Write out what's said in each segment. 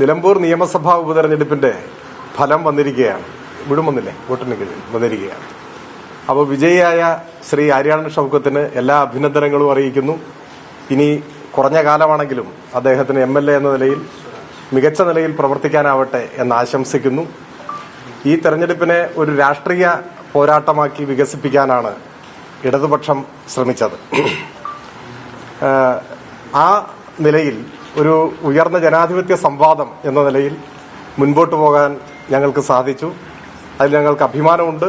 നിലമ്പൂർ നിയമസഭാ ഉപതെരഞ്ഞെടുപ്പിന്റെ ഫലം വന്നിരിക്കുകയാണ്. ഇവിടും വന്നില്ലേ, വോട്ടെണ്ണിക്കൽ വന്നിരിക്കുകയാണ്. അപ്പോൾ വിജയിയായ ശ്രീ ആര്യാടൻ ഷൗക്കത്തിന് എല്ലാ അഭിനന്ദനങ്ങളും അറിയിക്കുന്നു. ഇനി കുറഞ്ഞ കാലമാണെങ്കിലും അദ്ദേഹത്തിന് MLA എന്ന നിലയിൽ മികച്ച നിലയിൽ പ്രവർത്തിക്കാനാവട്ടെ എന്ന് ആശംസിക്കുന്നു. ഈ തെരഞ്ഞെടുപ്പിനെ ഒരു രാഷ്ട്രീയ പോരാട്ടമാക്കി വികസിപ്പിക്കാനാണ് ഇടതുപക്ഷം ശ്രമിച്ചത്. ആ നിലയിൽ ഒരു ഉയർന്ന ജനാധിപത്യ സംവാദം എന്ന നിലയിൽ മുൻപോട്ട് പോകാൻ ഞങ്ങൾക്ക് സാധിച്ചു. അതിൽ ഞങ്ങൾക്ക് അഭിമാനമുണ്ട്.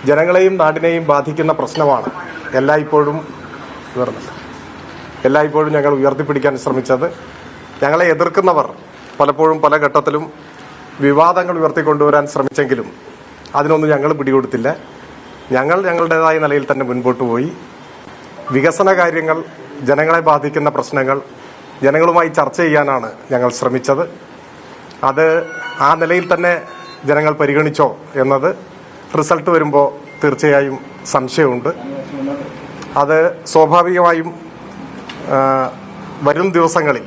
ജനങ്ങളെയും നാടിനെയും ബാധിക്കുന്ന പ്രശ്നമാണ് എല്ലായ്പ്പോഴും ഞങ്ങൾ ഉയർത്തിപ്പിടിക്കാൻ ശ്രമിച്ചത്. ഞങ്ങളെ എതിർക്കുന്നവർ പലപ്പോഴും പല ഘട്ടത്തിലും വിവാദങ്ങൾ ഉയർത്തിക്കൊണ്ടുവരാൻ ശ്രമിച്ചെങ്കിലും അതിനൊന്നും ഞങ്ങൾ പിടികൊടുത്തില്ല. ഞങ്ങളുടേതായ നിലയിൽ തന്നെ മുൻപോട്ട് പോയി. വികസന കാര്യങ്ങൾ, ജനങ്ങളെ ബാധിക്കുന്ന പ്രശ്നങ്ങൾ ജനങ്ങളുമായി ചർച്ച ചെയ്യാനാണ് ഞങ്ങൾ ശ്രമിച്ചത്. അത് ആ നിലയിൽ തന്നെ ജനങ്ങൾ പരിഗണിച്ചോ എന്നത് റിസൾട്ട് വരുമ്പോൾ തീർച്ചയായും സംശയമുണ്ട്. അത് സ്വാഭാവികമായും വരും ദിവസങ്ങളിൽ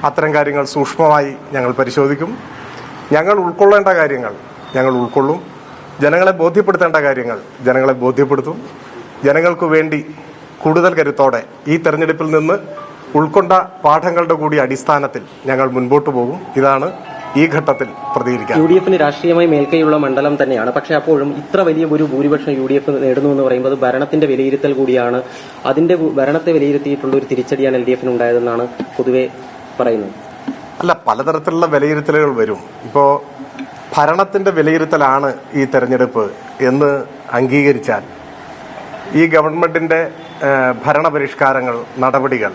അത്തരം കാര്യങ്ങൾ സൂക്ഷ്മമായി ഞങ്ങൾ പരിശോധിക്കും. ഞങ്ങൾ ഉൾക്കൊള്ളേണ്ട കാര്യങ്ങൾ ഞങ്ങൾ ഉൾക്കൊള്ളും. ജനങ്ങളെ ബോധ്യപ്പെടുത്തേണ്ട കാര്യങ്ങൾ ജനങ്ങളെ ബോധ്യപ്പെടുത്തും. ജനങ്ങൾക്ക് വേണ്ടി കൂടുതൽ കരുത്തോടെ ഈ തെരഞ്ഞെടുപ്പിൽ നിന്ന് ഉൾക്കൊണ്ട പാഠങ്ങളുടെ കൂടി അടിസ്ഥാനത്തിൽ ഞങ്ങൾ മുൻപോട്ട് പോകും. ഇതാണ് ഈ ഘട്ടത്തിൽ പ്രതികരിക്കാൻ. UDF രാഷ്ട്രീയമായി മേൽക്കൈയുള്ള മണ്ഡലം തന്നെയാണ്. പക്ഷേ അപ്പോഴും ഇത്ര വലിയ ഒരു ഭൂരിപക്ഷം UDF നേടുന്നു എന്ന് പറയുമ്പോൾ ഭരണത്തിന്റെ വിലയിരുത്തൽ കൂടിയാണ്. അതിന്റെ ഭരണത്തെ വിലയിരുത്തിയിട്ടുള്ള ഒരു തിരിച്ചടിയാണ് LDF ഉണ്ടായതെന്നാണ് പൊതുവെ പറയുന്നത്. അല്ല, പലതരത്തിലുള്ള വിലയിരുത്തലുകൾ വരും. ഇപ്പോ ഭരണത്തിന്റെ വിലയിരുത്തലാണ് ഈ തെരഞ്ഞെടുപ്പ് എന്ന് അംഗീകരിച്ചാൽ ഈ ഗവൺമെന്റിന്റെ ഭരണപരിഷ്കാരങ്ങൾ, നടപടികൾ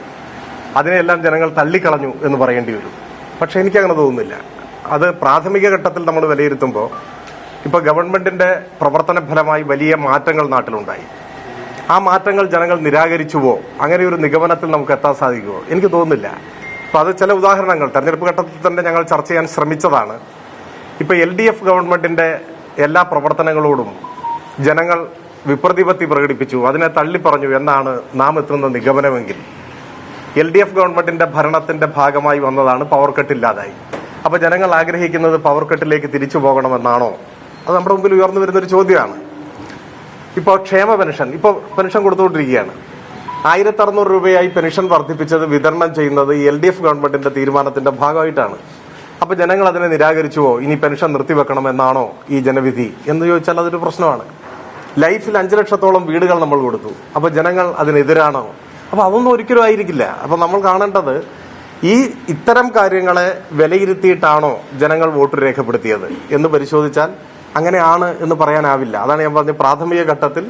അതിനെല്ലാം ജനങ്ങൾ തള്ളിക്കളഞ്ഞു എന്ന് പറയേണ്ടി വരും. പക്ഷെ എനിക്കങ്ങനെ തോന്നുന്നില്ല. അത് പ്രാഥമിക ഘട്ടത്തിൽ നമ്മൾ വിലയിരുത്തുമ്പോൾ ഇപ്പോൾ ഗവൺമെന്റിന്റെ പ്രവർത്തന ഫലമായി വലിയ മാറ്റങ്ങൾ നാട്ടിലുണ്ടായി. ആ മാറ്റങ്ങൾ ജനങ്ങൾ നിരാകരിച്ചുവോ, അങ്ങനെ ഒരു നിഗമനത്തിൽ നമുക്ക് എത്താൻ സാധിക്കുമോ? എനിക്ക് തോന്നുന്നില്ല. അപ്പോൾ അത് ചില ഉദാഹരണങ്ങൾ തെരഞ്ഞെടുപ്പ് ഘട്ടത്തിൽ തന്നെ ഞങ്ങൾ ചർച്ച ചെയ്യാൻ ശ്രമിച്ചതാണ്. ഇപ്പോൾ LDF ഗവൺമെന്റിന്റെ എല്ലാ പ്രവർത്തനങ്ങളോടും ജനങ്ങൾ വിപ്രതിപത്തി പ്രകടിപ്പിച്ചു, അതിനെ തള്ളിപ്പറഞ്ഞു എന്നാണ് നാം എത്തുന്ന നിഗമനമെങ്കിൽ LDF ഗവൺമെന്റിന്റെ ഭരണത്തിന്റെ ഭാഗമായി വന്നതാണ് പവർ കട്ടില്ലാതായി. അപ്പൊ ജനങ്ങൾ ആഗ്രഹിക്കുന്നത് പവർ കട്ടിലേക്ക് തിരിച്ചു പോകണമെന്നാണോ? അത് നമ്മുടെ മുമ്പിൽ ഉയർന്നു വരുന്നൊരു ചോദ്യമാണ്. ഇപ്പോൾ ക്ഷേമ പെൻഷൻ പെൻഷൻ കൊടുത്തുകൊണ്ടിരിക്കുകയാണ്. 1600 രൂപയായി പെൻഷൻ വർദ്ധിപ്പിച്ചത് വിതരണം ചെയ്യുന്നത് LDF ഗവൺമെന്റിന്റെ തീരുമാനത്തിന്റെ ഭാഗമായിട്ടാണ്. അപ്പൊ ജനങ്ങൾ അതിനെ നിരാകരിച്ചുവോ, ഇനി പെൻഷൻ നിർത്തിവെക്കണമെന്നാണോ ഈ ജനവിധി എന്ന് ചോദിച്ചാൽ അതൊരു പ്രശ്നമാണ്. ലൈഫിൽ 5 ലക്ഷത്തോളം വീടുകൾ നമ്മൾ കൊടുത്തു. അപ്പൊ ജനങ്ങൾ അതിനെതിരാണോ? അപ്പൊ അതൊന്നും ഒരിക്കലും ആയിരിക്കില്ല. അപ്പൊ നമ്മൾ കാണേണ്ടത് ഇത്തരം കാര്യങ്ങളെ വിലയിരുത്തിയിട്ടാണോ ജനങ്ങൾ വോട്ട് രേഖപ്പെടുത്തിയത് എന്ന് പരിശോധിച്ചാൽ അങ്ങനെയാണ് എന്ന് പറയാനാവില്ല. അതാണ് ഞാൻ പറഞ്ഞ പ്രാഥമിക ഘട്ടത്തിൽ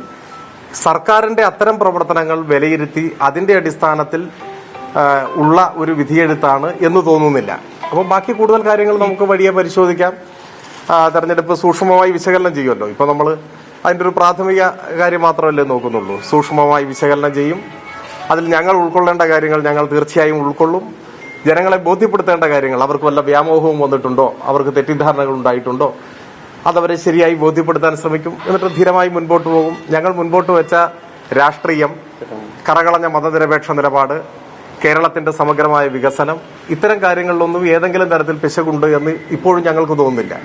സർക്കാരിന്റെ അത്തരം പ്രവർത്തനങ്ങൾ വിലയിരുത്തി അതിന്റെ അടിസ്ഥാനത്തിൽ ഉള്ള ഒരു വിധിയെഴുത്താണ് എന്ന് തോന്നുന്നില്ല. അപ്പോൾ ബാക്കി കൂടുതൽ കാര്യങ്ങൾ നമുക്ക് വഴിയെ പരിശോധിക്കാം. തെരഞ്ഞെടുപ്പ് സൂക്ഷ്മമായി വിശകലനം ചെയ്യുമല്ലോ. ഇപ്പൊ നമ്മൾ അതിന്റെ ഒരു പ്രാഥമിക കാര്യം മാത്രമല്ലേ നോക്കുന്നുള്ളൂ. സൂക്ഷ്മമായി വിശകലനം ചെയ്യും. അതിൽ ഞങ്ങൾ ഉൾക്കൊള്ളേണ്ട കാര്യങ്ങൾ ഞങ്ങൾ തീർച്ചയായും ഉൾക്കൊള്ളും. ജനങ്ങളെ ബോധ്യപ്പെടുത്തേണ്ട കാര്യങ്ങൾ, അവർക്ക് വല്ല വ്യാമോഹവും വന്നിട്ടുണ്ടോ, അവർക്ക് തെറ്റിദ്ധാരണകൾ ഉണ്ടായിട്ടുണ്ടോ, അതവരെ ശരിയായി ബോധ്യപ്പെടുത്താൻ ശ്രമിക്കും. എന്നിട്ട് ധീരമായി മുൻപോട്ട് പോകും. ഞങ്ങൾ മുൻപോട്ട് വെച്ച രാഷ്ട്രീയം, കറകളഞ്ഞ മതനിരപേക്ഷ നിലപാട്, കേരളത്തിന്റെ സമഗ്രമായ വികസനം, ഇത്തരം കാര്യങ്ങളിലൊന്നും ഏതെങ്കിലും തരത്തിൽ പിശകുണ്ട് എന്ന് ഇപ്പോഴും ഞങ്ങൾക്ക് തോന്നുന്നില്ല.